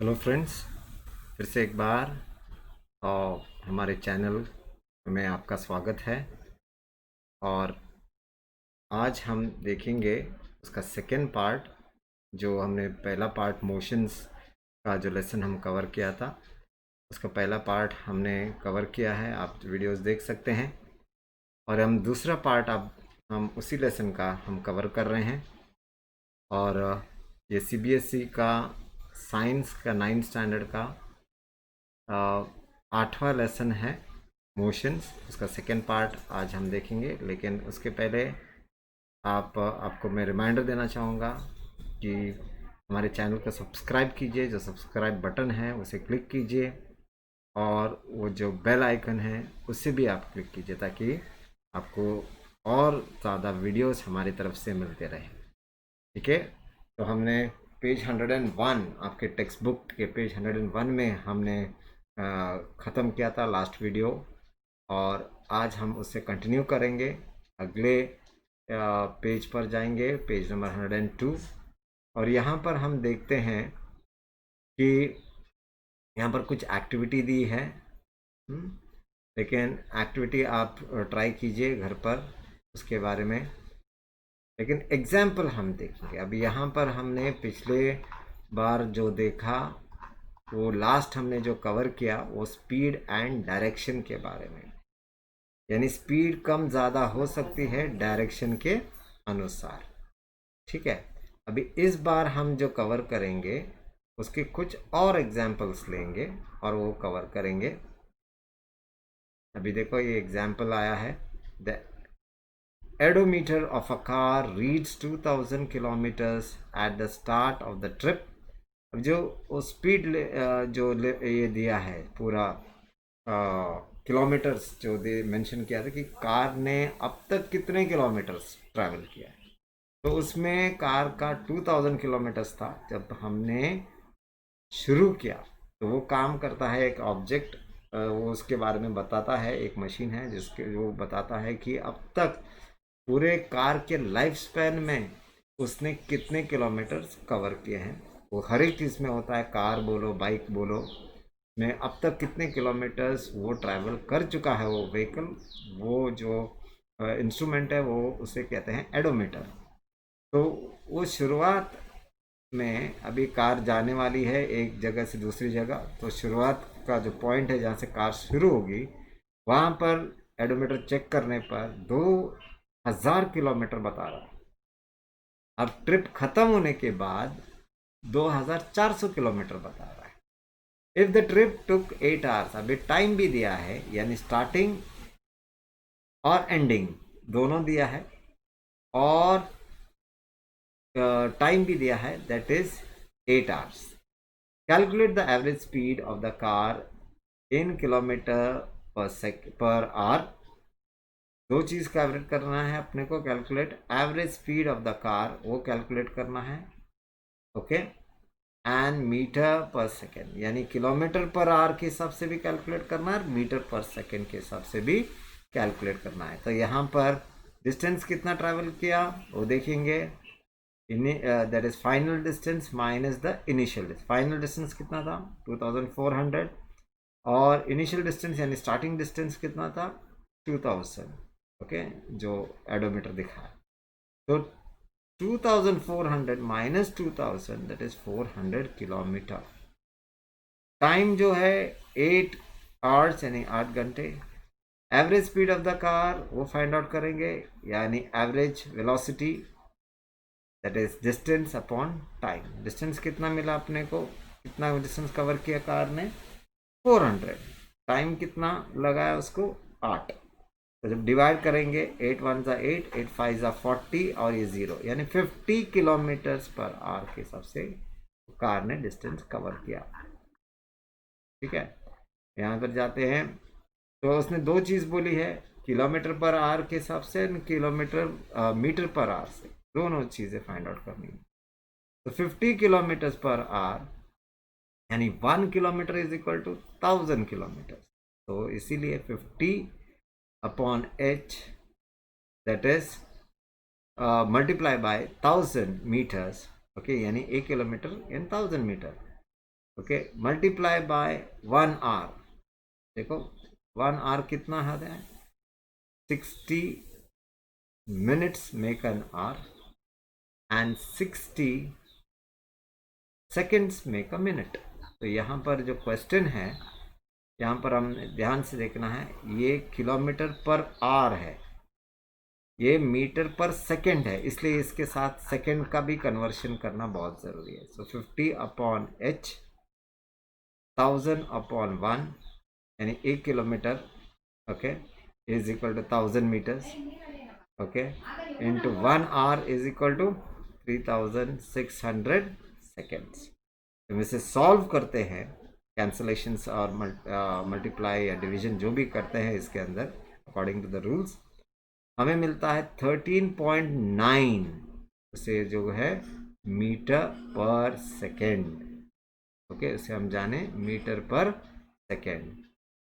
Hello friends, फिर से एक बार और हमारे चैनल में आपका स्वागत है। और आज हम देखेंगे उसका सेकेंड पार्ट। जो हमने पहला पार्ट मोशंस का जो लेसन हम कवर किया था, उसका पहला पार्ट हमने कवर किया है, आप वीडियोस देख सकते हैं। और हम दूसरा पार्ट अब हम उसी लेसन का हम कवर कर रहे हैं। और ये सीबीएसई का साइंस का 9th स्टैंडर्ड का 8वां लेसन है मोशंस। उसका सेकेंड पार्ट आज हम देखेंगे, लेकिन उसके पहले आपको मैं रिमाइंडर देना चाहूँगा कि हमारे चैनल को सब्सक्राइब कीजिए। जो सब्सक्राइब बटन है उसे क्लिक कीजिए और वो जो बेल आइकन है उससे भी आप क्लिक कीजिए, ताकि आपको और ज़्यादा वीडियोस हमारी तरफ से मिलते रहे। ठीक है, तो हमने पेज 101, आपके टेक्स्ट बुक के पेज 101 में हमने ख़त्म किया था लास्ट वीडियो। और आज हम उससे कंटिन्यू करेंगे, अगले पेज पर जाएंगे, पेज नंबर 102। और यहाँ पर हम देखते हैं कि यहाँ पर कुछ एक्टिविटी दी है। लेकिन एक्टिविटी आप ट्राई कीजिए घर पर उसके बारे में, लेकिन एग्जाम्पल हम देखेंगे। अब यहाँ पर हमने पिछले बार जो देखा, वो लास्ट हमने जो कवर किया वो स्पीड एंड डायरेक्शन के बारे में। यानी स्पीड कम ज़्यादा हो सकती है डायरेक्शन के अनुसार। ठीक है, अभी इस बार हम जो कवर करेंगे उसके कुछ और एग्जाम्पल्स लेंगे और वो कवर करेंगे। अभी देखो ये एग्जाम्पल आया है, the odometer of a car reads 2000 kilometres at the start of the trip. अब जो वो स्पीड ये दिया है पूरा किलोमीटर्स जो दे मेंशन किया था कि कार ने अब तक कितने किलोमीटर्स ट्रैवल किया है, तो उसमें कार का 2000 किलोमीटर्स था जब हमने शुरू किया। तो वो काम करता है एक ऑब्जेक्ट, वो उसके बारे में बताता है, एक मशीन है जिसके वो बताता है कि अब तक पूरे कार के लाइफ स्पैन में उसने कितने किलोमीटर्स कवर किए हैं। वो हर एक चीज़ में होता है, कार बोलो बाइक बोलो, में अब तक कितने किलोमीटर्स वो ट्रैवल कर चुका है वो व्हीकल। वो जो इंस्ट्रूमेंट है वो उसे कहते हैं एडोमीटर। तो वो शुरुआत में अभी कार जाने वाली है एक जगह से दूसरी जगह, तो शुरुआत का जो पॉइंट है जहाँ से कार शुरू होगी, वहाँ पर एडोमीटर चेक करने पर 2000 किलोमीटर बता रहा है। अब ट्रिप खत्म होने के बाद 2400 किलोमीटर बता रहा है। If the trip took 8 hours, अभी टाइम भी दिया है, यानी स्टार्टिंग और एंडिंग दोनों दिया है, और टाइम भी दिया है, that is 8 hours. Calculate the average speed of the car in kilometre per hour. दो चीज़ कैलकुलेट करना है अपने को, calculate average speed of the car वो कैलकुलेट करना है। Okay, and metre per second, यानी किलोमीटर पर आवर के हिसाब से भी कैलकुलेट करना है और मीटर पर सेकेंड के हिसाब से भी कैलकुलेट करना है। तो यहाँ पर डिस्टेंस कितना ट्रैवल किया वो देखेंगे। That is final distance minus the initial distance. Final distance कितना था 2400, और इनिशियल डिस्टेंस यानी स्टार्टिंग डिस्टेंस कितना था 2000। ओके, जो एडोमीटर दिखा है, तो 2400 minus 2000, that is 400 kilometre. Time जो है 8 आवर्स यानी 8 घंटे। Average speed of the car वो फाइंड आउट करेंगे, यानी average velocity, that is distance upon time. Distance कितना मिला अपने को, कितना डिस्टेंस कवर किया कार ने 400। टाइम कितना लगाया उसको 8। तो जब डिवाइड करेंगे 8 1 ज़ा 8, 8 5 ज़ा 40 और ये 0, यानी 50 किलोमीटर्स पर आवर के हिसाब से कार ने डिस्टेंस कवर किया। ठीक है, यहाँ पर जाते हैं तो उसने दो चीज़ बोली है, किलोमीटर पर आवर के हिसाब से, किलोमीटर मीटर पर आवर से, दोनों चीज़ें फाइंड आउट करनी है। तो 50 किलोमीटर्स पर आवर यानी 1 kilometre is equal to 1000 kilometre. तो इसीलिए 50 upon h, that is multiply by 1000 metres. Okay, यानी 1 kilometre in 1000 metre. Okay, multiply by 1 hour. देखो 1 आवर कितना है, 60 minutes make an hour and 60 seconds make a minute। तो यहाँ पर जो क्वेश्चन है, यहाँ पर हम ध्यान से देखना है, ये किलोमीटर पर आवर है, ये मीटर पर सेकंड है, इसलिए इसके साथ सेकंड का भी कन्वर्शन करना बहुत ज़रूरी है। सो 50/h 1000/1 यानी 1 kilometre, okay, is equal to 1000 metres, okay, into 1 hour is equal to 3600 seconds. तो इसे सॉल्व करते हैं, कैंसलेशंस और मल्टीप्लाई या डिवीजन जो भी करते हैं इसके अंदर अकॉर्डिंग टू द रूल्स, हमें मिलता है 13.9 उसे जो है मीटर पर सेकेंड। ओके, उसे हम जाने मीटर पर सेकेंड।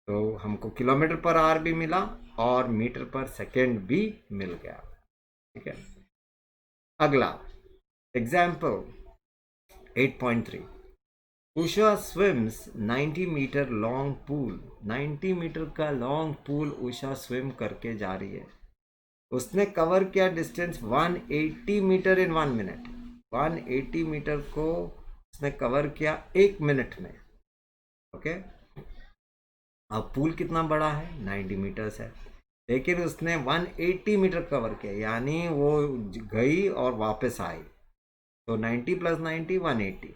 तो हमको किलोमीटर पर आवर भी मिला और मीटर पर सेकेंड भी मिल गया। ठीक है, अगला example 8.3। Usha swims 90 metre long pool. 90 metre का लॉन्ग पूल उषा स्विम करके जा रही है। उसने कवर किया distance 180 metre in 1 minute. 180 metre को उसने कवर किया 1 मिनट में। ओके, अब पूल कितना बड़ा है, 90 मीटर्स है, लेकिन उसने 180 मीटर कवर किया, यानी वो गई और वापस आई, तो 90 + 90 180,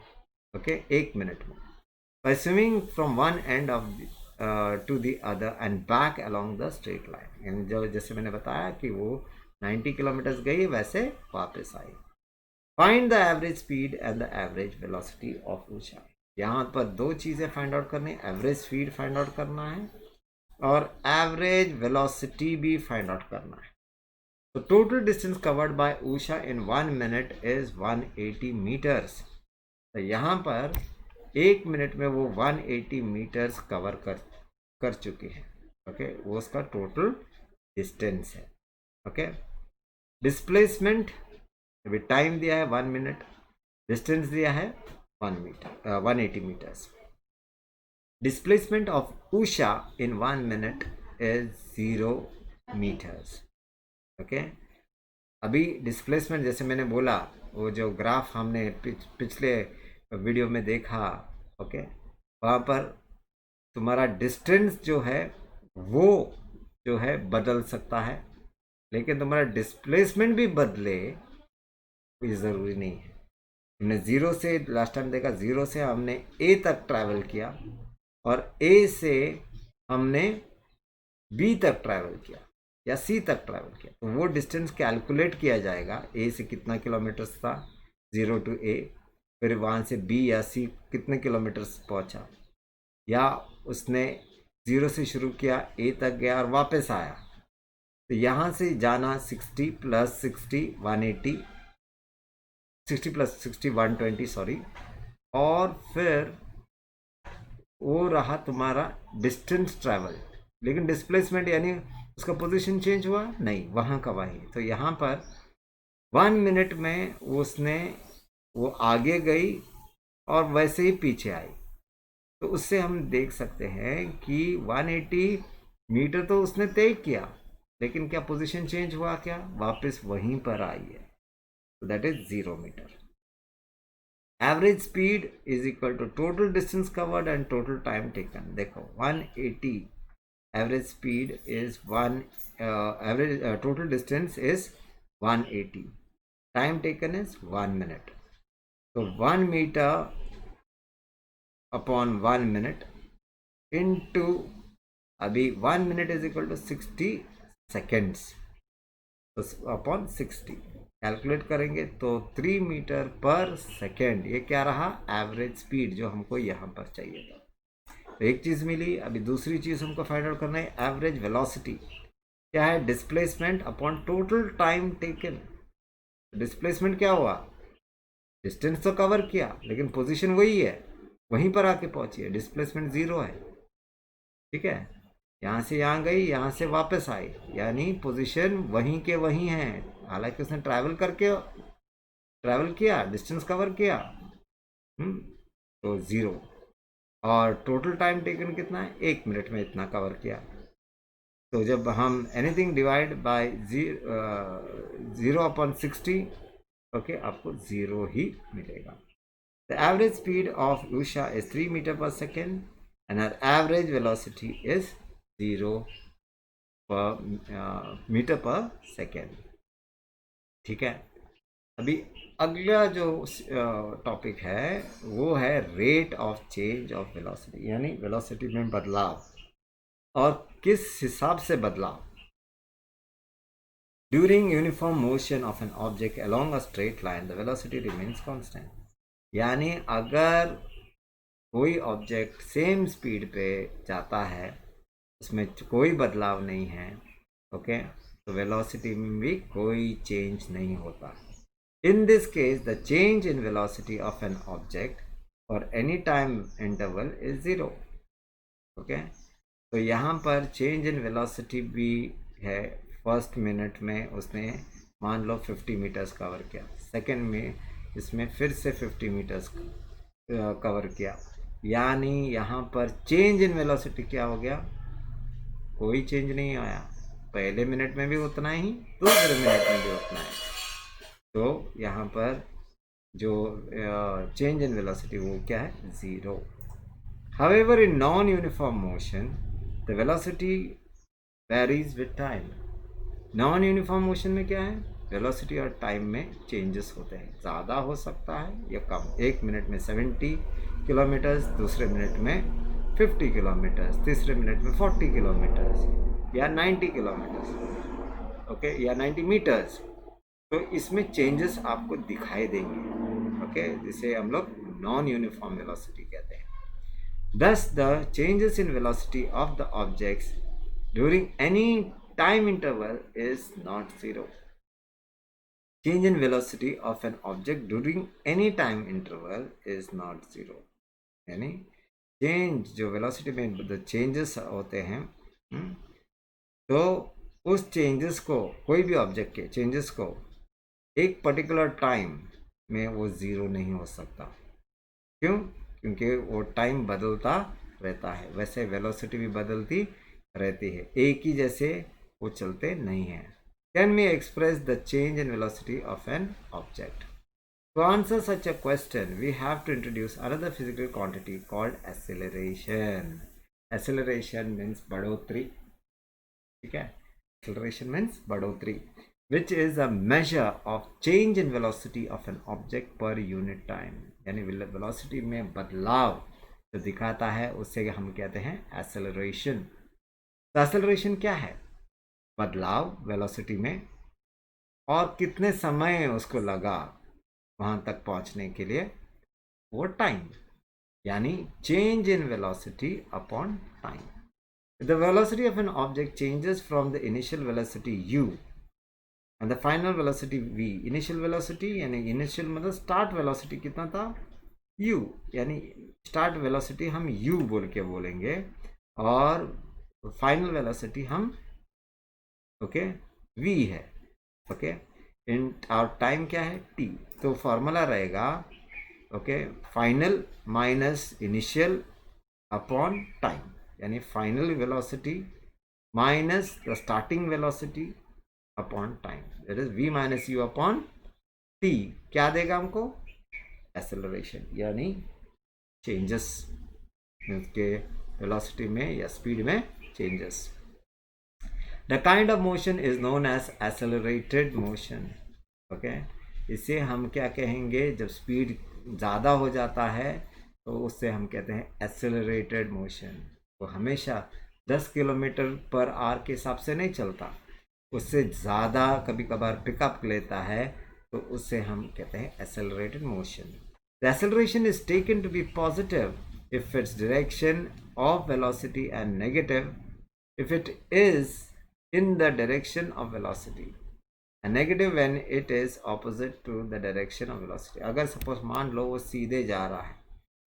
ओके, 1 मिनट में। By swimming from one end of to the other end back along the straight line, यानी जो जैसे मैंने बताया कि वो 90 किलोमीटर्स गई वैसे वापस आई। Find the average speed and the average velocity of Usha. यहाँ पर दो चीज़ें फाइंड आउट करनी है, एवरेज स्पीड फाइंड आउट करना है और एवरेज वेलोसिटी भी फाइंड आउट करना है। तो total distance covered by Usha in 1 minute is 180 metres. तो यहाँ पर 1 मिनट में वो 180 मीटर्स कवर कर चुकी है। ओके, वो उसका टोटल डिस्टेंस है। ओके, डिस्प्लेसमेंट अभी टाइम दिया है 1 मिनट, डिस्टेंस दिया है 180 metres. Displacement of Usha in 1 minute is 0 metres. Okay, अभी डिस्प्लेसमेंट जैसे मैंने बोला, वो जो ग्राफ हमने पिछले वीडियो में देखा, ओके, वहाँ पर तुम्हारा डिस्टेंस जो है वो जो है बदल सकता है, लेकिन तुम्हारा डिस्प्लेसमेंट भी बदले कोई ज़रूरी नहीं है। हमने 0 से लास्ट टाइम देखा, 0 से हमने ए तक ट्रैवल किया और ए से हमने बी तक ट्रैवल किया या सी तक ट्रैवल किया, तो वो डिस्टेंस कैलकुलेट किया जाएगा। ए से कितना किलोमीटर्स था 0 to A, फिर वहाँ से बी या सी कितने किलोमीटर्स पहुँचा, या उसने 0 से शुरू किया ए तक गया और वापस आया, तो यहाँ से जाना 60 + 60 180, 60 + 60 120 सॉरी, और फिर वो रहा तुम्हारा डिस्टेंस ट्रैवल, लेकिन डिस्प्लेसमेंट यानी उसका पोजीशन चेंज हुआ नहीं, वहाँ का वही। तो यहाँ पर 1 मिनट में उसने वो आगे गई और वैसे ही पीछे आई, तो उससे हम देख सकते हैं कि 180 मीटर तो उसने तय किया, लेकिन क्या पोजीशन चेंज हुआ, क्या वापस वहीं पर आई है, तो that is 0 metre. Average speed is equal to total distance covered and total time taken. देखो 180 average speed is average total distance is 180, time taken is 1 minute, तो 1 मीटर अपॉन 1 मिनट इनटू, अभी 1 minute is equal to 60 seconds, तो upon 60 calculate करेंगे तो 3 metre per second, ये क्या रहा, average speed जो हमको यहाँ पर चाहिए था। तो एक चीज़ मिली, अभी दूसरी चीज़ हमको फाइंड आउट करना है, एवरेज वेलोसिटी क्या है, displacement upon total time taken. Displacement क्या हुआ, डिस्टेंस तो कवर किया लेकिन पोजीशन वही है, वहीं पर आके पहुंची है, डिस्प्लेसमेंट 0 है। ठीक है, यहाँ से यहाँ गई, यहाँ से वापस आई, यानी पोजीशन वहीं के वहीं है, हालांकि उसने ट्रैवल किया, डिस्टेंस कवर किया, तो 0। और टोटल टाइम टेकन कितना है, 1 मिनट में इतना कवर किया। तो जब हम एनीथिंग डिवाइड बाय 0/60, ओके, आपको 0 ही मिलेगा। The average speed of Usha is 3 metre per second and her average velocity is 0 metre per second. ठीक है, अभी अगला जो टॉपिक है वो है rate of change of velocity, यानी वेलोसिटी में बदलाव, और किस हिसाब से बदलाव। During uniform motion of an object along a straight line the velocity remains constant, यानी अगर कोई ऑब्जेक्ट सेम स्पीड पे जाता है, उसमें कोई बदलाव नहीं है, ओके, तो वेलोसिटी में भी कोई चेंज नहीं होता। In this case, the change in velocity of an object for any time interval is 0. Okay? तो यहाँ पर चेंज इन वेलोसिटी भी है। फर्स्ट मिनट में उसने मान लो 50 मीटर्स कवर किया, सेकंड में इसमें फिर से 50 मीटर्स कवर किया, यानी यहाँ पर चेंज इन वेलोसिटी क्या हो गया, कोई चेंज नहीं आया। पहले मिनट में भी उतना ही, दूसरे मिनट में भी उतना ही। तो यहाँ पर जो चेंज इन वेलोसिटी वो क्या है, 0। However, in non-uniform motion, the velocity varies with time. Non-uniform motion में क्या है, वेलोसिटी और टाइम में चेंजेस होते हैं, ज़्यादा हो सकता है या कम। 1 मिनट में 70 किलोमीटर्स, दूसरे मिनट में 50 किलोमीटर्स, तीसरे मिनट में 40 किलोमीटर्स या 90 किलोमीटर्स, ओके, या 90 मीटर्स। तो इसमें चेंजेस आपको दिखाई देंगे, ओके, जिसे हम लोग नॉन यूनिफॉर्म वेलोसिटी कहते हैं। Thus, the changes in velocity of the objects during any time interval is not 0. Change in velocity of an object during any time interval is not 0. यानी change जो velocity में जो changes होते हैं, तो उस चेंजेस को, कोई भी ऑब्जेक्ट के चेंजेस को एक पर्टिकुलर टाइम में वो 0 नहीं हो सकता। क्यों? क्योंकि वो टाइम बदलता रहता है, वैसे वेलोसिटी भी बदलती रहती है, एक ही जैसे वो चलते नहीं हैं। Can we express the change in velocity of an object? To answer such a question we have to introduce another physical quantity called acceleration. Acceleration means बढ़ोतरी, ठीक है, एक्सेलरेशन मीन्स बढ़ोतरी, which is a measure of change in velocity of an object per unit time, यानी velocity में बदलाव जो दिखाता है उससे हम कहते हैं एक्सेलरेशन। तो एक्सेलरेशन क्या है, बदलाव वेलोसिटी में, और कितने समय उसको लगा वहाँ तक पहुँचने के लिए, वो टाइम, यानी change in velocity upon time. The velocity of an object changes from the initial velocity u and the final velocity v. Initial velocity यानी initial मतलब start velocity कितना था, u, यानी start velocity हम u बोल के बोलेंगे, और final velocity हम ओके v है, ओके, इन और टाइम क्या है, t। तो फॉर्मूला रहेगा okay, final minus initial upon time, यानी final velocity minus the starting velocity upon time, that is v minus u upon t। क्या देगा हमको, एक्सेलरेशन, यानी चेंजेस के वेलोसिटी में या स्पीड में changes. The kind of motion is known as accelerated motion, okay. इसे हम क्या कहेंगे, जब स्पीड ज़्यादा हो जाता है तो उससे हम कहते हैं एक्सेलरेटेड मोशन। वो हमेशा 10 किलोमीटर पर आवर के हिसाब से नहीं चलता, उससे ज़्यादा कभी कभार पिकअप लेता है, तो उससे हम कहते हैं accelerated motion. The acceleration is taken to be positive if its direction of velocity and negative if it is in the direction of velocity and negative when it is opposite to the direction of velocity। अगर suppose मान लो वो सीधे जा रहा है,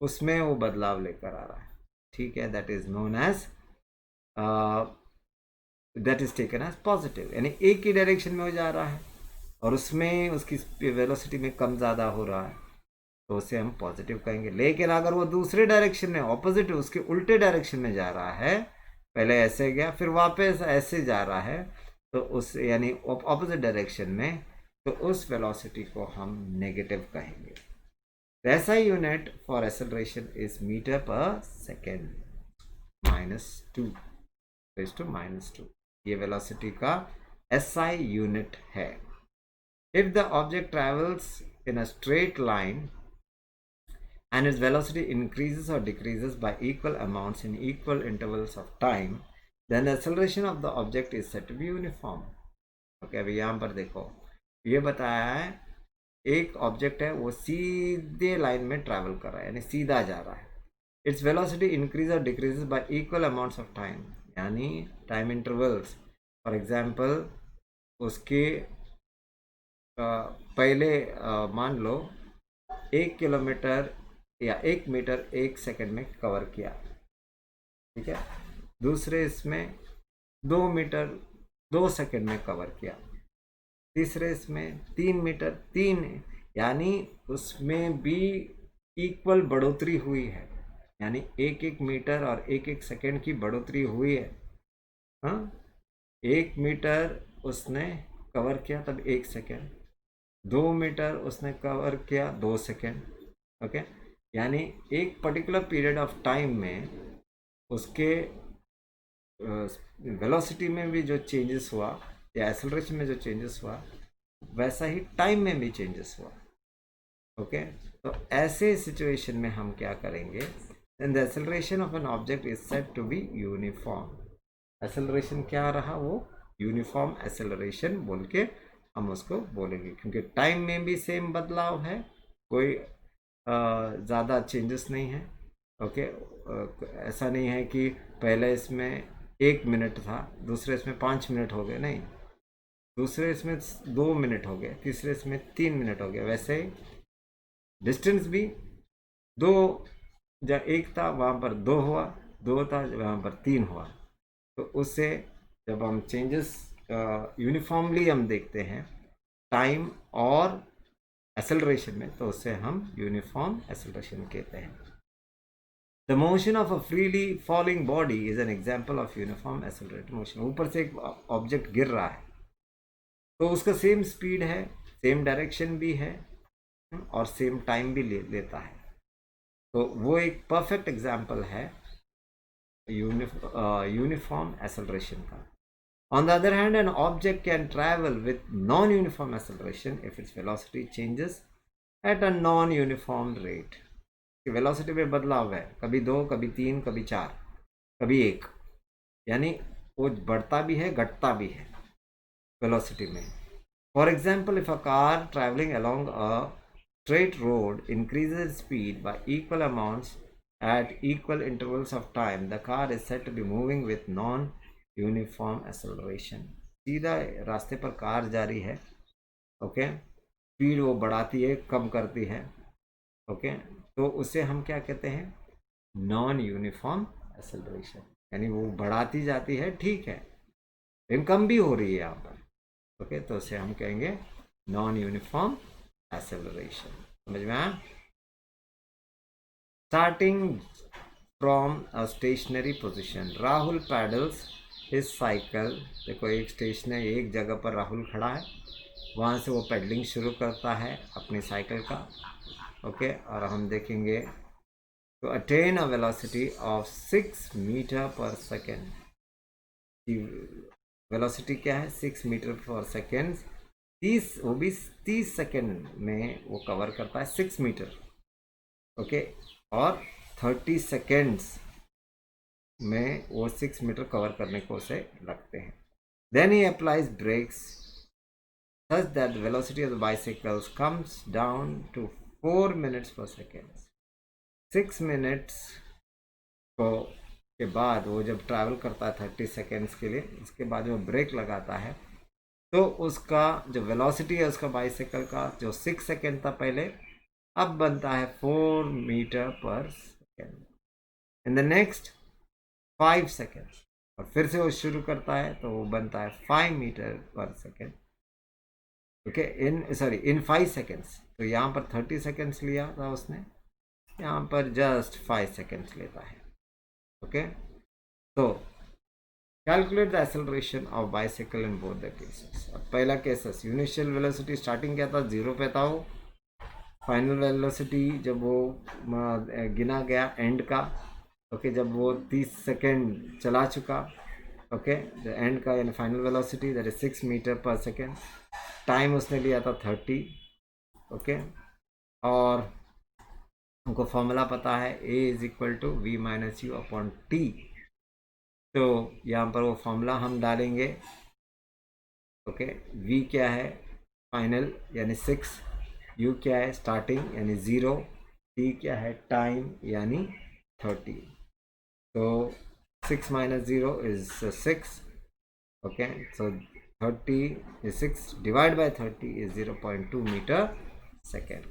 उसमें वो बदलाव लेकर आ रहा है, ठीक है, that is known as that is taken as positive, यानी एक ही डायरेक्शन में वो जा रहा है और उसमें उसकी वेलोसिटी में कम ज़्यादा हो रहा है, तो उसे हम पॉजिटिव कहेंगे। लेकिन अगर वो दूसरे डायरेक्शन में, ऑपोजिट, उसके उल्टे डायरेक्शन में जा रहा है, पहले ऐसे गया फिर वापस ऐसे जा रहा है, तो उस यानी ऑपोजिट डायरेक्शन में, तो उस वेलोसिटी को हम नेगेटिव कहेंगे। ऐसा unit for acceleration is metre per second -2 -2। ये वेलोसिटी का SI यूनिट है। If the object travels in a straight line and its velocity increases or decreases by equal amounts in equal intervals of time, then the acceleration of the object is said to be uniform. Okay, अभी यहाँ पर देखो, ये बताया है एक object है, वो सीधे लाइन में ट्रैवल कर रहा है, यानी सीधा जा रहा है। इट्स वेलोसिटी इंक्रीज और decreases y equal amounts of time, यानी टाइम इंटरवल्स। फॉर एग्जांपल, उसके पहले मान लो 1 किलोमीटर या 1 मीटर 1 सेकंड में कवर किया, ठीक है। दूसरे इसमें 2 मीटर 2 सेकंड में कवर किया। तीसरे इसमें 3 मीटर 3, यानी उसमें भी इक्वल बढ़ोतरी हुई है, यानी 1-1 मीटर और 1-1 सेकंड की बढ़ोतरी हुई है। हाँ, 1 मीटर उसने कवर किया तब 1 सेकंड, 2 मीटर उसने कवर किया 2 सेकंड। ओके, यानी एक पर्टिकुलर पीरियड ऑफ टाइम में उसके वेलोसिटी में भी जो चेंजेस हुआ या एक्सेलरेशन में जो चेंजेस हुआ, वैसा ही टाइम में भी चेंजेस हुआ। ओके, तो ऐसे सिचुएशन में हम क्या करेंगे, then the acceleration of an object is said to be uniform. Acceleration क्या रहा, वो यूनिफॉर्म एक्सेलरेशन बोल के हम उसको बोलेंगे, क्योंकि टाइम में भी सेम बदलाव है, कोई ज़्यादा चेंजेस नहीं है। ओके, ऐसा नहीं है कि पहले इसमें 1 मिनट था, दूसरे इसमें 5 मिनट हो गए, नहीं, दूसरे इसमें 2 मिनट हो गए, तीसरे इसमें 3 मिनट हो गए। वैसे ही डिस्टेंस भी 2, जब 1 था वहाँ पर 2 हुआ, 2 था वहाँ पर 3 हुआ। तो उससे जब हम चेंजेस यूनिफॉर्मली हम देखते हैं टाइम और एक्सेलरेशन में, तो उसे हम यूनिफॉर्म एक्सेलरेशन कहते हैं। The motion of a freely falling body is an example of uniform accelerated motion. ऊपर से एक ऑब्जेक्ट गिर रहा है, तो उसका सेम स्पीड है, सेम डायरेक्शन भी है और सेम टाइम भी लेता है। तो वो एक परफेक्ट एग्जाम्पल है यूनिफॉर्म एक्सेलरेशन का। On the other hand, an object can travel with non-uniform acceleration if its velocity changes at a non-uniform rate. Velocity में बदलाव है, कभी 2, कभी 3, कभी 4, कभी 1, यानी वो बढ़ता भी है घटता भी है वेलोसिटी में। For example, if a car travelling along a straight road increases speed by equal amounts at equal intervals of time, the car is said to be moving with uniform acceleration. सीधा रास्ते पर car जा रही है, okay, speed वो बढ़ाती है कम करती है, ओके, तो उसे हम क्या कहते हैं, नॉन यूनिफॉर्म एक्सेलरेशन, यानी वो बढ़ाती जाती है, ठीक है, लेकिन कम भी हो रही है यहाँ पर, ओके, तो उसे हम कहेंगे नॉन यूनिफॉर्म एक्सेलरेशन। समझ में आया? Starting from a stationary position, Rahul pedals his cycle. देखो, एक स्टेशन है, एक जगह पर राहुल खड़ा है, वहाँ से वो पेडलिंग शुरू करता है अपनी साइकिल का, ओके, और हम देखेंगे तो attain a velocity of 6 metre per second. Velocity क्या है, 6 मीटर पर सेकेंड। 30, वो भी 30 सेकेंड में वो कवर करता है 6 मीटर, ओके, और 30 सेकेंड्स में वो 6 मीटर कवर करने को उसे लगते हैं। Then he applies brakes such that the velocity of the bicycles comes down to 4 minutes per second। 6 minutes को के बाद वो जब ट्रैवल करता है 30 सेकेंड्स के लिए, उसके बाद वो ब्रेक लगाता है, तो उसका जो वेलोसिटी है उसका बाइसाइकिल का, जो 6 सेकेंड था पहले, अब बनता है 4 metre per second in the next 5 seconds, और फिर से वो शुरू करता है तो वो बनता है 5 मीटर पर सेकेंड, ओके, इन 5 सेकेंड्स, तो यहाँ पर 30 सेकेंड्स लिया था उसने, यहाँ पर जस्ट 5 सेकेंड्स लेता है। ओके, तो calculate the acceleration of bicycle in both the cases. अब पहला केसेस, इनिशियल वेलोसिटी स्टार्टिंग क्या था, 0 पे था वो, फाइनल वेलोसिटी जब वो गिना गया एंड का, ओके, जब वो 30 सेकेंड चला चुका, ओके, द एंड का यानी final velocity that is 6 metre per second, time उसने लिया था 30, ओके, और हमको फॉर्मूला पता है A is equal to V minus u upon t. तो यहाँ पर वो फॉर्मूला हम डालेंगे, ओके, V क्या है फाइनल यानी 6, U क्या है स्टार्टिंग यानी 0, T क्या है टाइम यानी 30। तो 6 माइनस 0 इज 6, okay, so 30 is 6 divided by 30 is 0.2 metre second.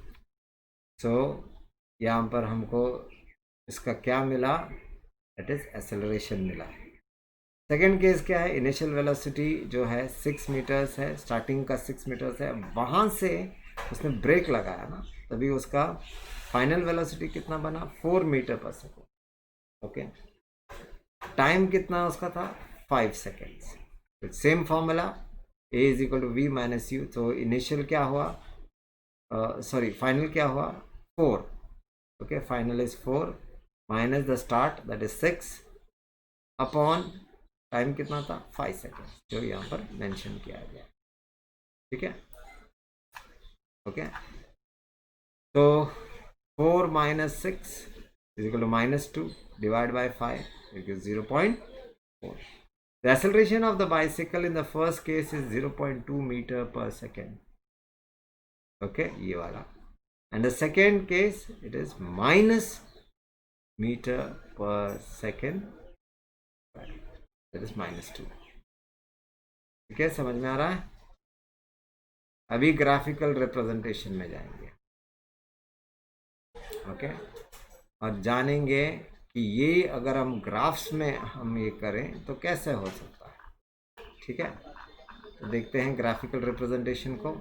So यहाँ पर हमको इसका क्या मिला, दैट इज एक्सेलरेशन मिला। सेकेंड केस क्या है, इनिशियल वेलोसिटी जो है 6 मीटर्स है, स्टार्टिंग का 6 मीटर्स है, वहाँ से उसने ब्रेक लगाया ना, तभी उसका फाइनल वेलोसिटी कितना बना 4 metre per second, okay, time कितना उसका था 5 seconds. Same formula A is equal to V minus u, तो इनिशियल क्या हुआ, सॉरी फाइनल क्या हुआ 4, okay, final is 4 minus the start that is 6 upon time कितना था 5 सेकेंड, जो यहाँ पर मेंशन किया गया, ठीक है, ओके। तो 4 minus 6 is equal to minus 2 divide by 5 is 0.4। The acceleration of the bicycle in the first case is 0.2 meter per second. Okay, ये वाला. And the second case it is minus meter per second. That is minus 2. ठीक है, समझ में आ रहा है? अभी graphical representation में जाएंगे, ओके, और जानेंगे कि ये अगर हम ग्राफ्स में हम ये करें तो कैसे हो सकता है, ठीक है। तो देखते हैं ग्राफिकल रिप्रेजेंटेशन को।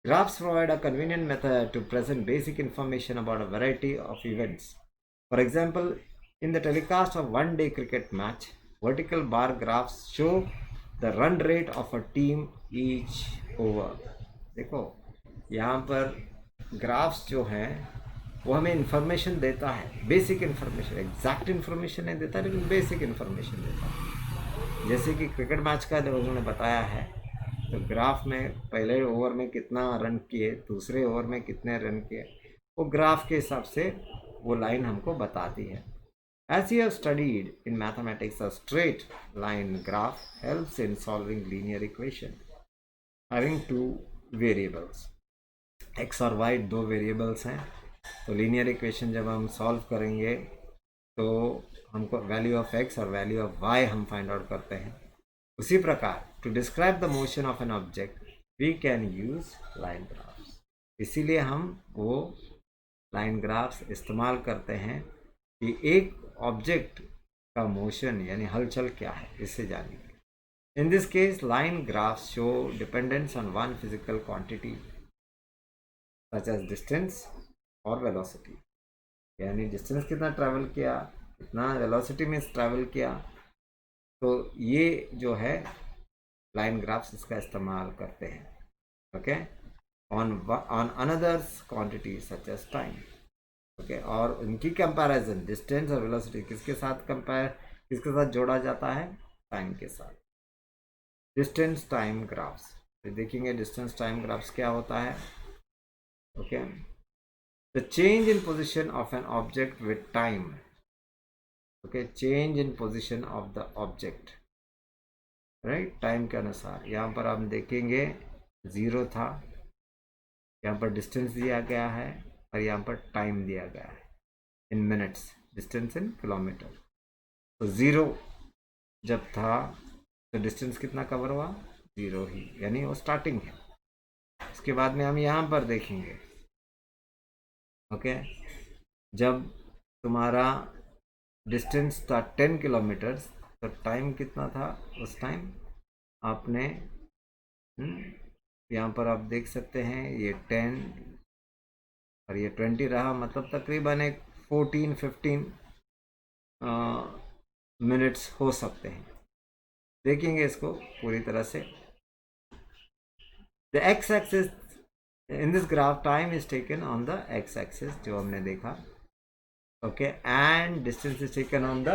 Graphs provide a convenient method to present basic information about a variety of events. For example, in the telecast of one day cricket match, vertical bar graphs show the run rate of a team each over. देखो यहाँ पर graphs जो हैं वो हमें information देता है, basic information, exact information नहीं देता लेकिन बेसिक इंफॉर्मेशन देता है। जैसे कि क्रिकेट मैच का जो उन्होंने बताया है, तो ग्राफ में पहले ओवर में कितना रन किए, दूसरे ओवर में कितने रन किए, वो ग्राफ के हिसाब से वो लाइन हमको बताती है। As you have studied in mathematics, a straight line graph helps in solving linear equation having two variables. X और Y दो वेरिएबल्स हैं, तो लीनियर इक्वेशन जब हम सॉल्व करेंगे तो हमको वैल्यू ऑफ x और वैल्यू ऑफ y हम फाइंड आउट करते हैं। उसी प्रकार to describe the motion of an object we can use line graphs. इसीलिए हम वो लाइन ग्राफ्स इस्तेमाल करते हैं कि एक ऑब्जेक्ट का मोशन यानी हलचल क्या है इससे जानेंगे। In this case line graphs show dependence on one physical quantity such as distance और वेलोसिटी, यानी डिस्टेंस कितना ट्रैवल किया, कितना वेलोसिटी में ट्रैवल किया, तो ये जो है लाइन ग्राफ्स इसका इस्तेमाल करते हैं, okay, on another's quantity such as time, okay, और उनकी कंपैरिजन डिस्टेंस और वेलोसिटी किसके साथ जोड़ा जाता है, टाइम के साथ। डिस्टेंस टाइम ग्राफ्स, तो देखेंगे डिस्टेंस टाइम ग्राफ्स क्या होता है, okay. The change in position of an object with time, okay, change in position of the object, right, time के अनुसार। यहाँ पर हम देखेंगे 0 था, यहाँ पर डिस्टेंस दिया गया है और यहाँ पर टाइम दिया गया है इन मिनट्स, डिस्टेंस इन किलोमीटर। तो 0 जब था तो डिस्टेंस कितना कवर हुआ, 0 ही, यानी वो स्टार्टिंग है। उसके बाद में हम यहाँ पर देखेंगे, ओके, जब तुम्हारा डिस्टेंस था 10 किलोमीटर्स तो टाइम कितना था उस टाइम, आपने यहाँ पर आप देख सकते हैं ये 10 और ये 20 रहा, मतलब तकरीबन एक 14-15 मिनट्स हो सकते हैं। देखेंगे इसको पूरी तरह से। The x axis in this graph time is taken on the x axis, जो हमने देखा, okay, and distance is taken on the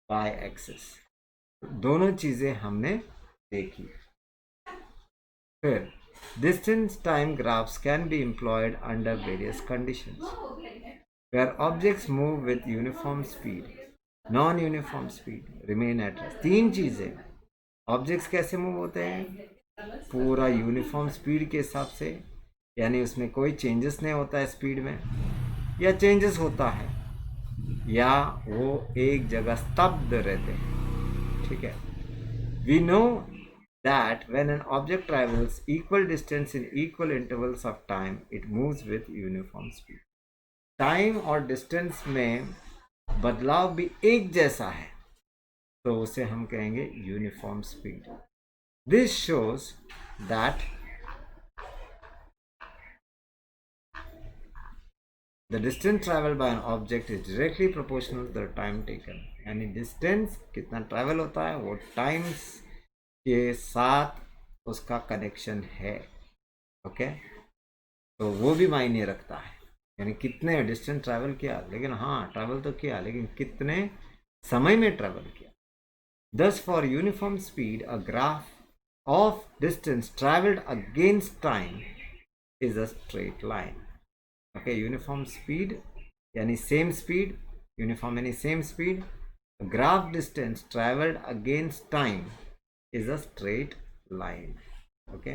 y axis. दोनों चीजें हमने देखी। फिर distance time graphs can be employed under various conditions where objects move with uniform speed, non-uniform speed, remain at rest। तीन चीजें, ऑब्जेक्ट्स कैसे मूव होते हैं, पूरा यूनिफॉर्म स्पीड के हिसाब से, यानी उसमें कोई चेंजेस नहीं होता है स्पीड में, या चेंजेस होता है, या वो एक जगह स्तब्ध रहते हैं। ठीक है, we know that when an object travels equal distance in equal intervals of time, it moves with uniform speed। Time और डिस्टेंस में बदलाव भी एक जैसा है, तो उसे हम कहेंगे uniform speed. This shows that the distance travel by an object is directly proportional to the time taken. यानी डिस्टेंस कितना ट्रेवल होता है वो टाइम्स के साथ उसका कनेक्शन है। ओके, तो वो भी मायने रखता है, यानी कितने डिस्टेंस ट्रैवल किया, लेकिन हाँ ट्रैवल तो किया, लेकिन कितने समय में ट्रैवल किया। दस for uniform speed a graph of distance travelled against time is a straight line. Okay, uniform speed यानी सेम स्पीड, यूनिफॉर्म यानी same speed, graph distance travelled against time is a straight line. Okay,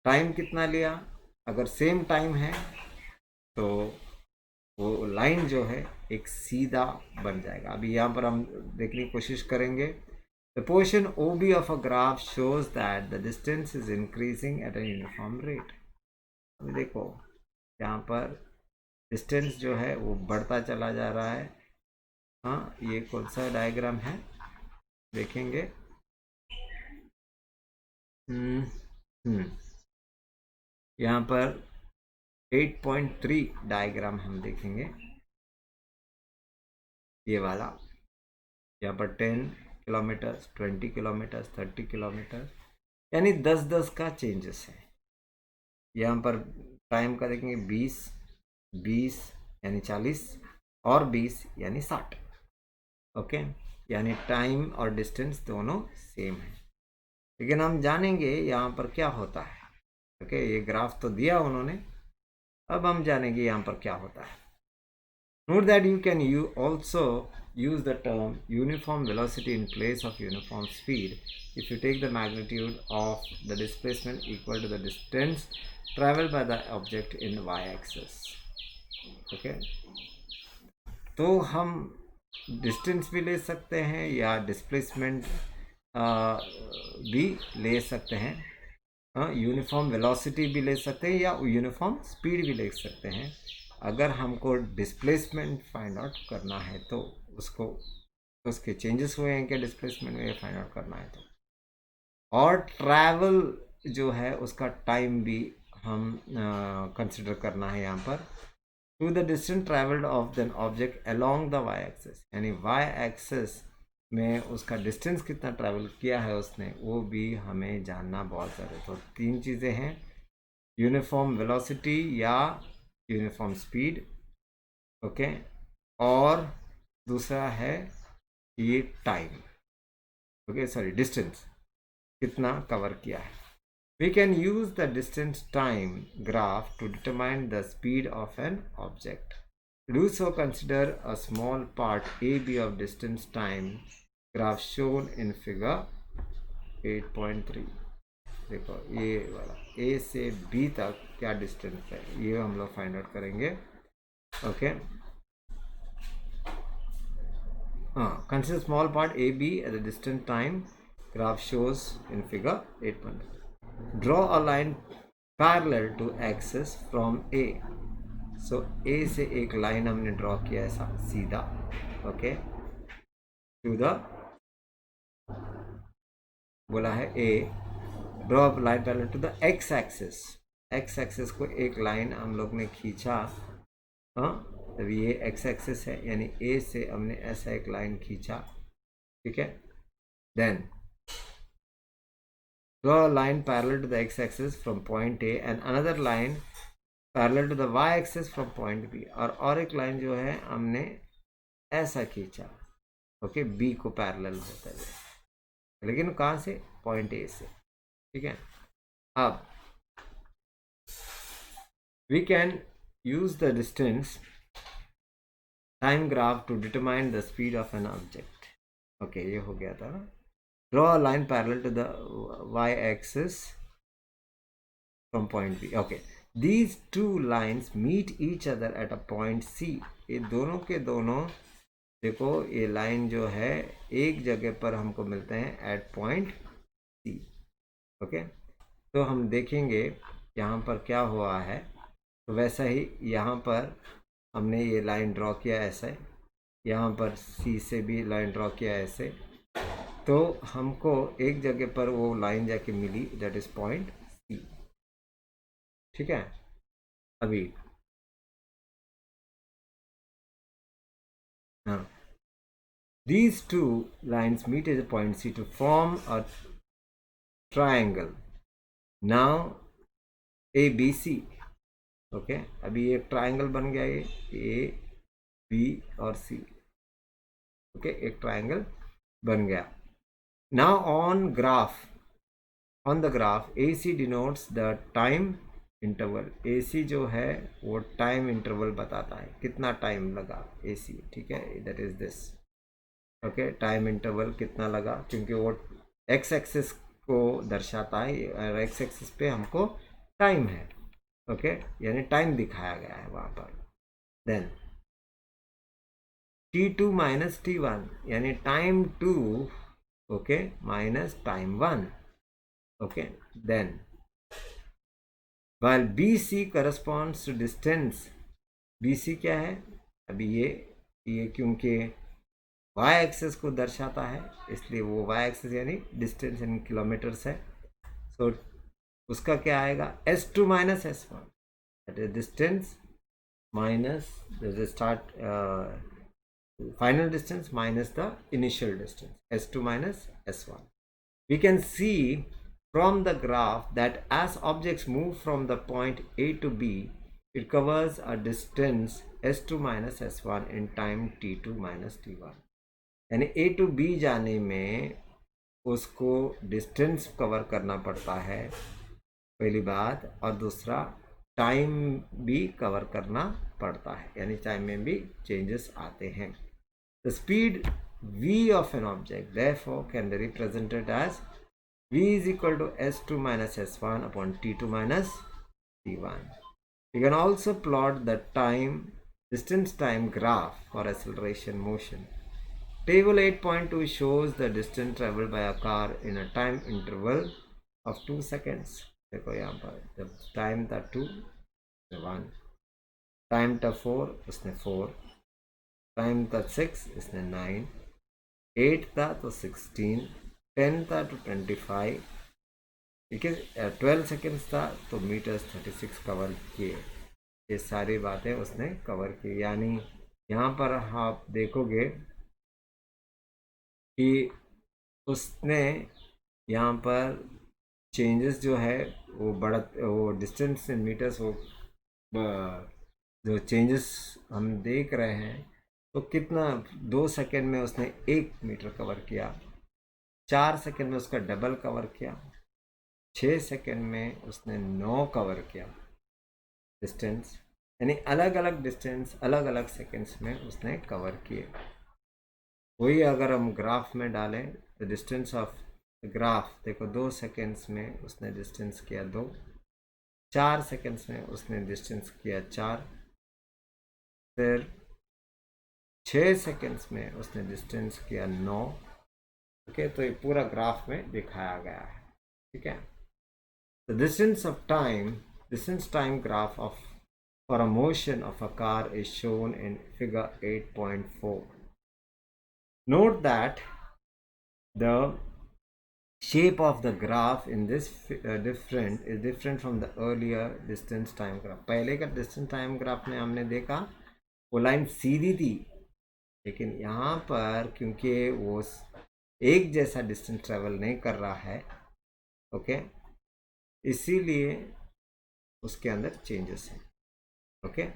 time कितना लिया, अगर same time है तो वो line जो है एक सीधा बन जाएगा। अभी यहाँ पर हम देखने की कोशिश करेंगे। The portion O B of a graph shows that the distance is increasing at a uniform rate. अभी देखो यहाँ पर डिस्टेंस जो है वो बढ़ता चला जा रहा है। हाँ, ये कौन सा डायग्राम है देखेंगे। यहाँ पर 8.3 डायग्राम हम देखेंगे, ये वाला। यहाँ पर 10 किलोमीटर, 20 किलोमीटर, 30 किलोमीटर, यानी 10-10 का चेंजेस है। यहाँ पर टाइम का देखेंगे 20 यानी 40 और 20 यानी 60। ओके, यानी टाइम और डिस्टेंस दोनों सेम है, लेकिन हम जानेंगे यहाँ पर क्या होता है। ओके, ये ग्राफ तो दिया उन्होंने, अब हम जानेंगे यहाँ पर क्या होता है। Note that you can also use the term uniform velocity in place of uniform speed if you take the magnitude of the displacement equal to the distance traveled by the object in y-axis। Okay, तो हम distance भी ले सकते हैं या displacement भी ले सकते हैं, यूनिफॉर्म वेलोसिटी भी ले सकते हैं या यूनिफॉर्म स्पीड भी ले सकते हैं। अगर हमको डिस्प्लेसमेंट फाइंड आउट करना है तो उसको, उसके चेंजेस हुए हैं क्या डिस्प्लेसमेंट में, फाइंड आउट करना है तो। और ट्रैवल जो है उसका टाइम भी हम कंसिडर करना है यहाँ पर। To the distance travelled of than object along the y axis, यानी वाई एक्सिस में उसका डिस्टेंस कितना ट्रैवल किया है उसने, वो भी हमें जानना बहुत ज़रूरी है। तो तीन चीज़ें हैं, यूनिफॉर्म वेलोसिटी या यूनिफॉर्म स्पीड, ओके, और दूसरा है ये टाइम, ओके सॉरी डिस्टेंस कितना कवर किया है। We can use the distance time graph to determine the speed of an object. To do so, consider a small part AB of distance time graph shown in figure 8.3। देखो ये वाला A से B तक क्या distance है, ये हम लोग फाइंड आउट करेंगे। ओके, हाँ, consider small part AB at the distant time graph shows in figure 8.3। Draw a line parallel to axis from A। So A से एक लाइन हमने ड्रॉ किया ऐसा सीधा, ओके, टू द, बोला है A draw line parallel to the x axis, x axis को एक लाइन हम लोग ने खींचा, हाँ, तब ये एक्स एक्सिस है, यानी ए से हमने ऐसा एक लाइन खींचा, ठीक है। Then draw a line parallel to the x axis from point A and another line parallel to the y axis from point B, और एक लाइन जो है हमने ऐसा खींचा, ओके, बी को पैरेलल होता है, लेकिन कहाँ से, पॉइंट ए से, ठीक है। अब we can use the distance time graph to determine the speed of an object, okay, ये हो गया था ना। Draw a line parallel to the y axis from point B, okay, these two lines meet each other at a point C, ये दोनों के दोनों, देखो ये लाइन जो है एक जगह पर हमको मिलते हैं एट पॉइंट सी, ओके। तो हम देखेंगे यहाँ पर क्या हुआ है, तो वैसा ही यहाँ पर हमने ये लाइन ड्रॉ किया ऐसे, यहाँ पर सी से भी लाइन ड्रॉ किया ऐसे, तो हमको एक जगह पर वो लाइन जाके मिली, दैट इज पॉइंट सी, ठीक है। अभी हाँ, these two lines meet at a point C to form a triangle. Now ABC, okay, अभी एक ट्राइंगल बन गया, ये ए बी और सी, ओके, एक ट्राइंगल बन गया। Now on the graph AC denotes the time interval, AC जो है वो टाइम इंटरवल बताता है, कितना टाइम लगा AC, ठीक है, that is this, okay, time interval कितना लगा, क्योंकि वो एक्स एक्सिस को दर्शाता है, और एक्स एक्सिस पे हमको टाइम है, ओके, यानी टाइम दिखाया गया है वहाँ पर। देन T2 माइनस T1, यानी time 2, okay, minus time 1, okay. Then while BC corresponds to distance, BC क्या है, अभी ये क्योंकि y एक्सिस को दर्शाता है, इसलिए वो y एक्सिस यानी डिस्टेंस इन किलोमीटर्स है, सो उसका क्या आएगा, S2 minus S1, that is distance minus the start final distance minus the initial distance, S2 minus S1. We can see from the graph that as objects move from the point A to B, it covers a distance S2 minus S1 in time T2 minus T1, यानी A to B जाने में उसको distance cover करना पड़ता है, पहली बात, और दूसरा टाइम भी कवर करना पड़ता है, यानी टाइम में भी चेंजेस आते हैं। The speed v of an object therefore can be represented as v is equal to s2 minus s1 upon t2 minus t1. You can also plot the distance time graph for acceleration motion. Table 8.2 shows the distance traveled by a car in a time interval of 2 seconds. देखो यहाँ पर जब time था 2, 1, time था 4, उसने 4, time था 6, इसने 9, 8 था तो 16, 10 था तो 25, ठीक है, 12 सेकेंड्स था तो मीटर्स 36 कवर किए, ये सारी बातें उसने कवर की। यानी यहाँ पर आप देखोगे कि उसने यहाँ पर चेंजेस जो है वो डिस्टेंस इन मीटर्स, वो जो चेंजेस हम देख रहे हैं, तो कितना 2 सेकेंड में उसने 1 मीटर कवर किया, 4 सेकेंड में उसका डबल कवर किया, 6 सेकेंड में उसने 9 कवर किया डिस्टेंस, यानी अलग अलग डिस्टेंस अलग अलग सेकेंड्स में उसने कवर किए। वही अगर हम ग्राफ में डालें तो डिस्टेंस ऑफ ग्राफ देखो, 2 सेकेंड्स में उसने डिस्टेंस किया 2, 4 सेकेंड्स में उसने डिस्टेंस किया 4, फिर 6 सेकेंड्स में उसने डिस्टेंस किया 9, ओके, तो ये पूरा ग्राफ में दिखाया गया है, ठीक है। The distance time graph for a motion of a car is shown in figure 8.4. Note that the shape of the graph in this different from the earlier distance time graph. पहले का distance time graph में हमने देखा वो line सीधी थी, लेकिन यहाँ पर क्योंकि वो एक जैसा डिस्टेंस ट्रेवल नहीं कर रहा है, ओके, इसीलिए उसके अंदर चेंजेस हैं, okay.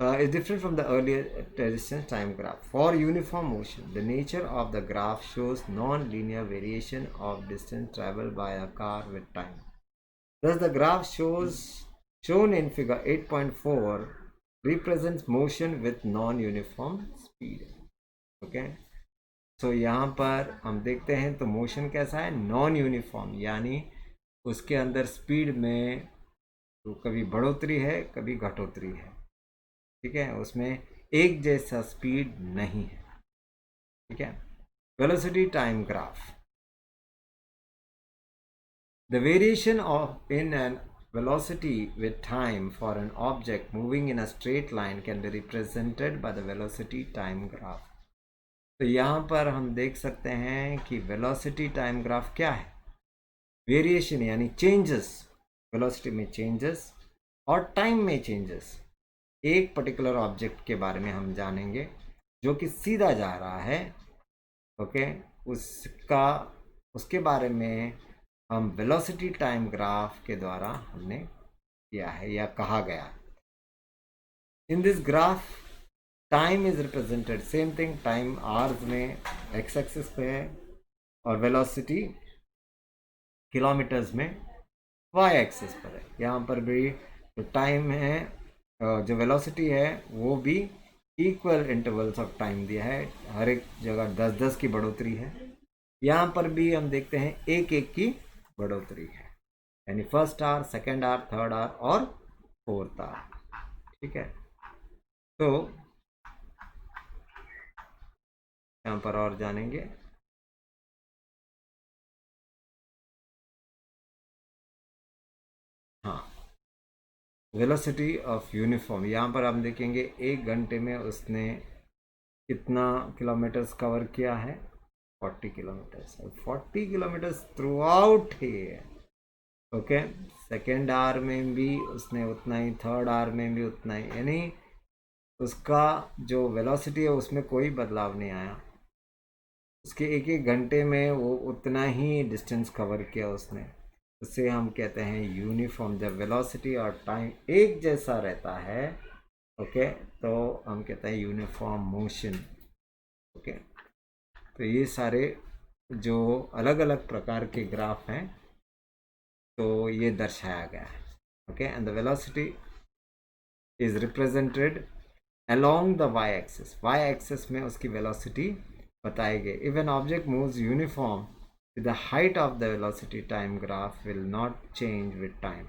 Is different from the earlier distance time graph. For uniform motion, the nature of the graph shows non-linear variation of distance traveled by a car with time. Thus, the graph shown in figure 8.4 represents motion with non-uniform speed. Okay. So यहाँ पर हम देखते हैं तो motion कैसा है, non uniform, यानी उसके अंदर स्पीड में तो कभी बढ़ोतरी है कभी घटोतरी है, ठीक है, उसमें एक जैसा स्पीड नहीं है, ठीक है. Velocity time graph. The variation of in an velocity with time for an object moving in a straight line can be represented by the velocity time graph. तो यहाँ पर हम देख सकते हैं कि वेलोसिटी टाइम ग्राफ क्या है, वेरिएशन यानी चेंजेस, वेलोसिटी में चेंजेस और टाइम में चेंजेस. एक पर्टिकुलर ऑब्जेक्ट के बारे में हम जानेंगे जो कि सीधा जा रहा है, ओके, उसके बारे में हम वेलोसिटी टाइम ग्राफ के द्वारा हमने किया है या कहा गया. इन this graph time is represented, same thing, time hours में एक्स एक्सिस पे है और वेलोसिटी किलोमीटर्स में वाई एक्सिस पर है. यहाँ पर भी जो टाइम है, जो वेलोसिटी है वो भी इक्वल इंटरवल्स ऑफ टाइम दिया है, हर एक जगह 10-10 की बढ़ोतरी है. यहाँ पर भी हम देखते हैं एक एक की बढ़ोतरी है, यानी first hour, second hour, third hour और फोर्थ आवर, ठीक है. तो यहाँ पर और जानेंगे. हाँ, वेलोसिटी ऑफ यूनिफॉर्म, यहाँ पर हम देखेंगे 1 घंटे में उसने कितना किलोमीटर्स कवर किया है, 40 किलोमीटर्स, 40 किलोमीटर्स थ्रू आउट ही है, ओके. सेकेंड आवर में भी उसने उतना ही, थर्ड आवर में भी उतना ही, यानी उसका जो वेलोसिटी है उसमें कोई बदलाव नहीं आया. उसके एक एक घंटे में वो उतना ही डिस्टेंस कवर किया उसने, उससे हम कहते हैं यूनिफॉर्म. जब वेलोसिटी और टाइम एक जैसा रहता है, ओके, तो हम कहते हैं यूनिफॉर्म मोशन, ओके. तो ये सारे जो अलग अलग प्रकार के ग्राफ हैं तो ये दर्शाया गया है, okay. And the velocity is represented along the y axis, y axis में उसकी वेलोसिटी बताई गई. If an object moves uniform, the height of the velocity time graph will not change with time.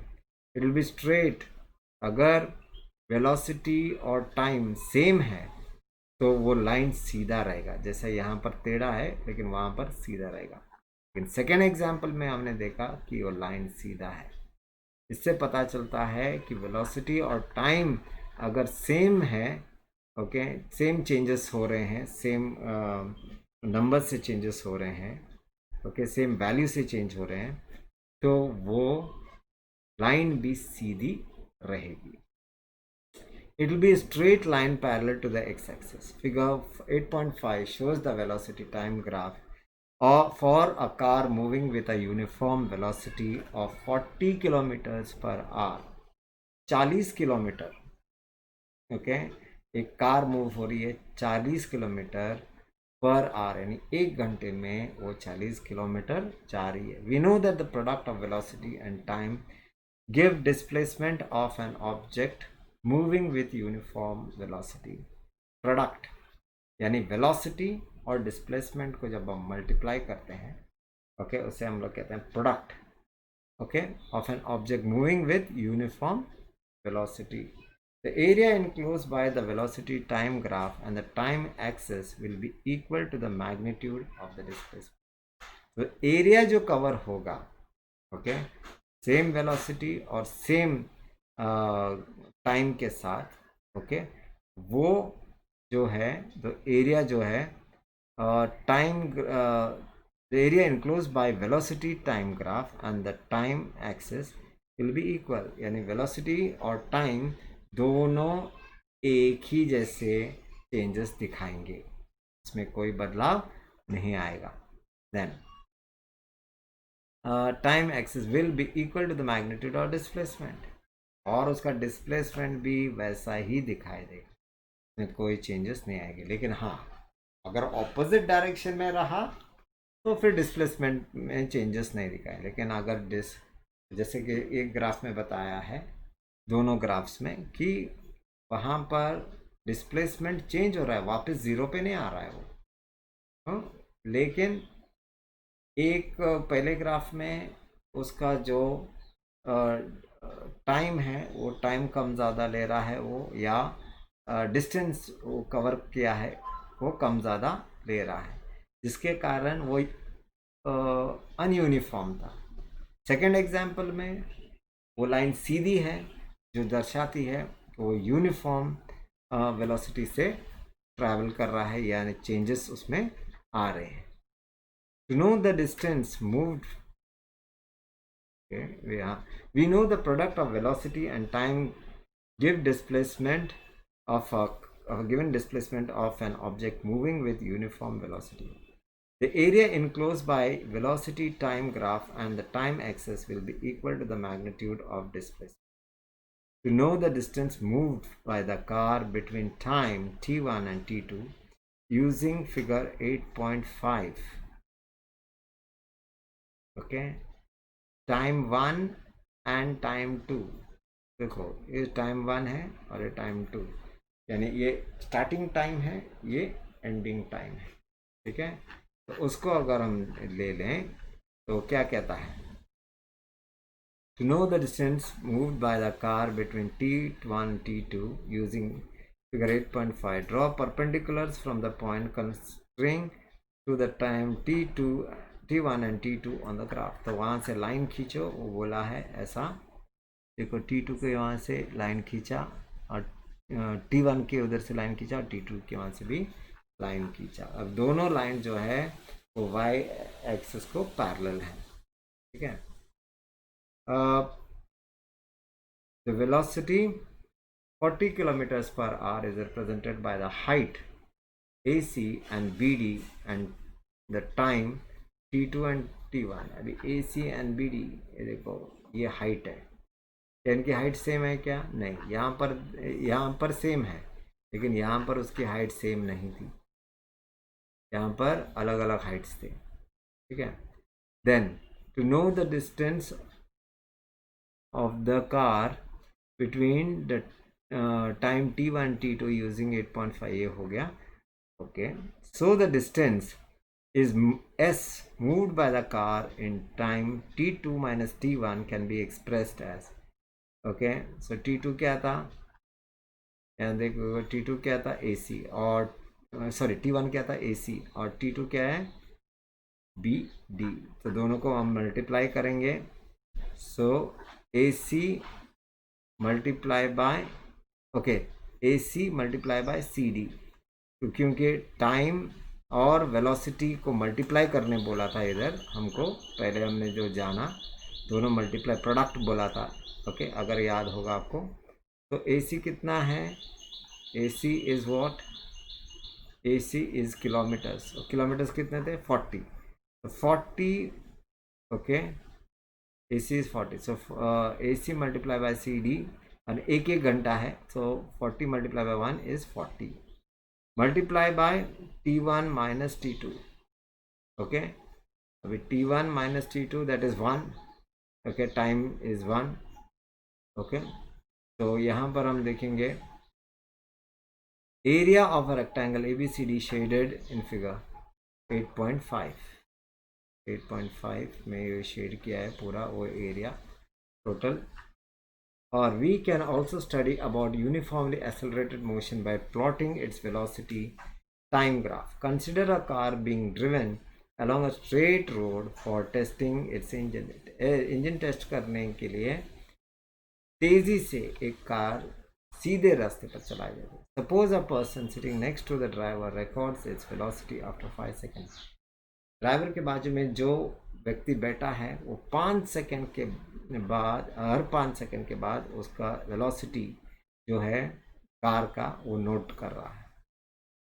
It will be straight. अगर velocity और time same है तो वो line सीधा रहेगा, जैसा यहाँ पर टेढ़ा है लेकिन वहाँ पर सीधा रहेगा. लेकिन सेकेंड एग्जाम्पल में हमने देखा कि वो लाइन सीधा है. इससे पता चलता है कि वेलोसिटी और टाइम अगर सेम है, ओके, सेम चेंजेस हो रहे हैं, सेम नंबर से चेंजेस हो रहे हैं, ओके, सेम वैल्यू से चेंज हो रहे हैं, तो वो लाइन भी सीधी रहेगी. It will be a straight line parallel to the x-axis. Figure 8.5 shows the velocity time graph for a car moving with a uniform velocity of 40 kilometers per hour. 40 kilometre, okay, एक car move हो रही है 40 kilometre पर hour, यानी 1 घंटे में वो 40 kilometre जा रही है. We know that the product of velocity and time give displacement of an object moving with uniform velocity. Product यानी वेलोसिटी और डिस्प्लेसमेंट को जब हम मल्टीप्लाई करते हैं, ओके, उसे हम लोग कहते हैं product, okay, of an object moving with uniform velocity. The area enclosed by the velocity time graph and the time axis will be equal to the magnitude of the displacement. तो area जो cover होगा, okay, same velocity और same time के साथ, okay, वो जो है, तो एरिया जो है time the area enclosed by velocity time graph and the time axis will be equal, यानी velocity और time दोनों एक ही जैसे चेंजेस दिखाएंगे, इसमें कोई बदलाव नहीं आएगा. Then time axis will be equal to the magnitude of displacement, और उसका डिस्प्लेसमेंट भी वैसा ही दिखाई देगा, इसमें कोई चेंजेस नहीं आएंगे. लेकिन हाँ, अगर ऑपोजिट डायरेक्शन में रहा तो फिर डिस्प्लेसमेंट में चेंजेस नहीं दिखाए. लेकिन अगर जैसे कि एक ग्राफ में बताया है, दोनों ग्राफ्स में, कि वहाँ पर डिस्प्लेसमेंट चेंज हो रहा है, वापस ज़ीरो पे नहीं आ रहा है वो. लेकिन एक पहले ग्राफ में उसका जो टाइम है वो टाइम कम ज़्यादा ले रहा है वो, या डिस्टेंस वो कवर किया है वो कम ज़्यादा ले रहा है, जिसके कारण वो अनयूनिफॉर्म था. सेकेंड एग्जाम्पल में वो लाइन सीधी है जो दर्शाती है वो यूनिफॉर्म वेलोसिटी से ट्रैवल कर रहा है, यानी चेंजेस उसमें आ रहे हैं. To know the distance moved, okay, we know the product of velocity and time give displacement of a given displacement of an object moving with uniform velocity. The area enclosed by velocity time graph and the time axis will be equal to the magnitude of displacement. To know the distance moved by the car between time t1 and t2 using figure 8.5. Okay, time 1 and time 2, देखो ये time 1 है और ये time 2, यानी ये starting time है, ये ending time है. ठीक है, तो उसको अगर हम ले लें तो क्या कहता है, to know the distance moved by the car between t1 t2 using figure 8.5, draw perpendiculars from the point constraining to the time t1 and t2 on the graph. तो वहाँ से लाइन खींचो, वो बोला है ऐसा, देखो t2 के वहाँ से लाइन खींचा और t1 के उधर से लाइन खींचा और t2 के वहाँ से भी लाइन खींचा. अब दोनों लाइन जो है वो y एक्सिस को पैरेलल है. ठीक है, the velocity 40 kilometres per hour is represented by the height AC and BD and the time T2 and T1. अभी AC and BD, ये देखो ये हाइट है, इनकी हाइट सेम है क्या? नहीं, यहाँ पर सेम है, लेकिन यहाँ पर उसकी हाइट सेम नहीं थी, यहाँ पर अलग अलग हाइट्स थे. ठीक है, then to know the distance of the car between the time t1 t2 using 8.5, ये हो गया. Okay, so the distance is s moved by the car in time t2 minus t1 can be expressed as, okay, so t2 क्या था, यहाँ देखो t2 क्या था AC, और सॉरी t1 क्या था AC और t2 क्या है BD. तो दोनों को हम मल्टीप्लाई करेंगे, सो AC multiply by, okay, AC multiply by CD, क्योंकि टाइम और वेलोसिटी को मल्टीप्लाई करने बोला था इधर हमको, पहले हमने जो जाना दोनों मल्टीप्लाई प्रोडक्ट बोला था. ओके, अगर याद होगा आपको, तो AC कितना है, AC is what, AC is kilometres, kilometres कितने थे 40, तो 40, okay, AC is 40, so AC multiply by CD, और एक घंटा है, सो 40 multiply by 1 is 40, multiply by t1 minus t2. Okay, अभी t1 minus t2 that is 1. Okay, time is 1. Okay, तो यहाँ पर हम देखेंगे area of a rectangle ABCD shaded in figure 8.5. 8.5 में ये शेड किया है पूरा वो area total. Or we can also study about uniformly accelerated motion by plotting its velocity time graph. Consider a car being driven along a straight road for testing its engine. Engine test करने के लिए तेजी से एक car सीधे रास्ते पर चलाई जाती है. Suppose a person sitting next to the driver records its velocity after 5 seconds. Driver के बाजू में जो व्यक्ति बैठा है वो 5 सेकंड के बाद, हर 5 सेकंड के बाद उसका वेलोसिटी जो है कार का वो नोट कर रहा है।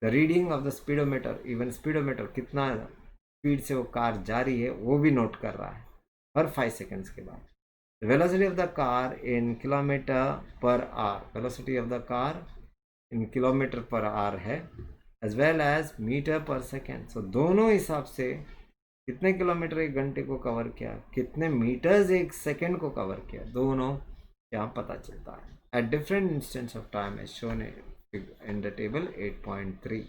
The reading of the speedometer, even speedometer कितना स्पीड से वो कार जा रही है वो भी नोट कर रहा है हर 5 सेकंड्स के बाद। The velocity of the car in kilometre per hour, velocity of the car in kilometre per hour है, as well as metre per second. सो दोनों हिसाब से कितने किलोमीटर एक घंटे को कवर किया, कितने मीटर्स एक सेकेंड को कवर किया, दोनों यहाँ पता चलता है। At different instants of time as shown in the table 8.3।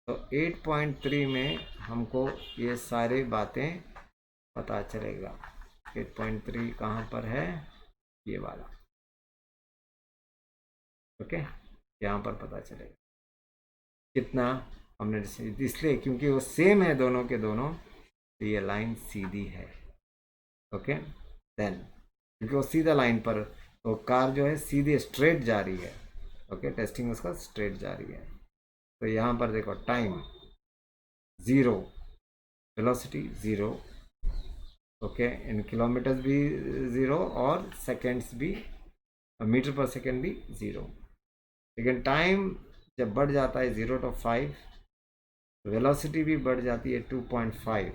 तो 8.3 में हमको ये सारी बातें पता चलेगा। 8.3 कहाँ पर है, ये वाला, ओके, यहाँ पर पता चलेगा कितना हमने, इसलिए क्योंकि वो सेम है दोनों के दोनों, तो ये लाइन सीधी है। ओके, देन क्योंकि वो सीधा लाइन पर, तो कार जो है सीधी स्ट्रेट जा रही है। ओके, टेस्टिंग उसका स्ट्रेट जा रही है। तो यहाँ पर देखो टाइम 0, वेलोसिटी 0, ओके, इन किलोमीटर्स भी 0 और सेकेंड्स भी, मीटर पर सेकेंड भी 0। लेकिन टाइम जब बढ़ जाता है 0 to 5, वेलोसिटी भी बढ़ जाती है 2.5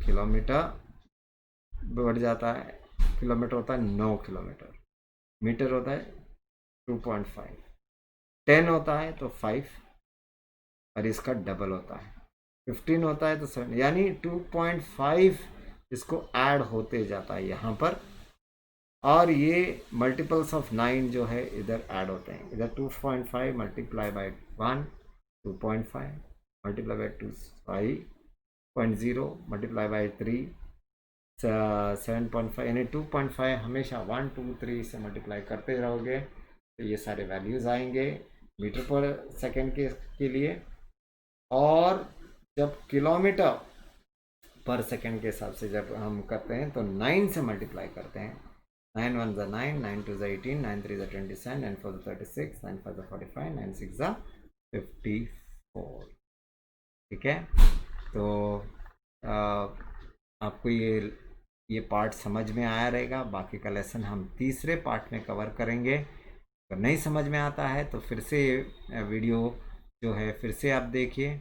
किलोमीटर बढ़ जाता है। किलोमीटर होता है 9 किलोमीटर, मीटर होता है 2.5, 10 होता है तो 5 और इसका डबल होता है, 15 होता है तो 7, यानी 2.5 इसको ऐड होते जाता है यहाँ पर, और ये मल्टीपल्स ऑफ 9 जो है इधर ऐड होते हैं। इधर 2.5 multiply by 1 2.5 multiply by 2 5.0 multiply by 3 7.5, यानी 2.5 हमेशा 1 2 3 से मल्टीप्लाई करते रहोगे तो ये सारे वैल्यूज़ आएंगे मीटर पर सेकेंड के लिए। और जब किलोमीटर पर सेकेंड के हिसाब से जब हम करते हैं तो 9 से मल्टीप्लाई करते हैं। 9 1 is 9, 9 2 is 18, 9 3 is 27, 9 4 is 36, 9 5 is 45, 9 6 is 54। ठीक है, तो आपको ये पार्ट समझ में आया रहेगा। बाकी का लेसन हम तीसरे पार्ट में कवर करेंगे। अगर नहीं समझ में आता है तो फिर से वीडियो जो है फिर से आप देखिए,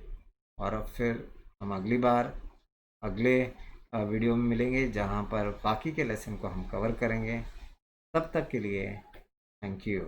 और अब फिर हम अगली बार अगले वीडियो में मिलेंगे जहाँ पर बाकी के लेसन को हम कवर करेंगे। तब तक के लिए थैंक यू।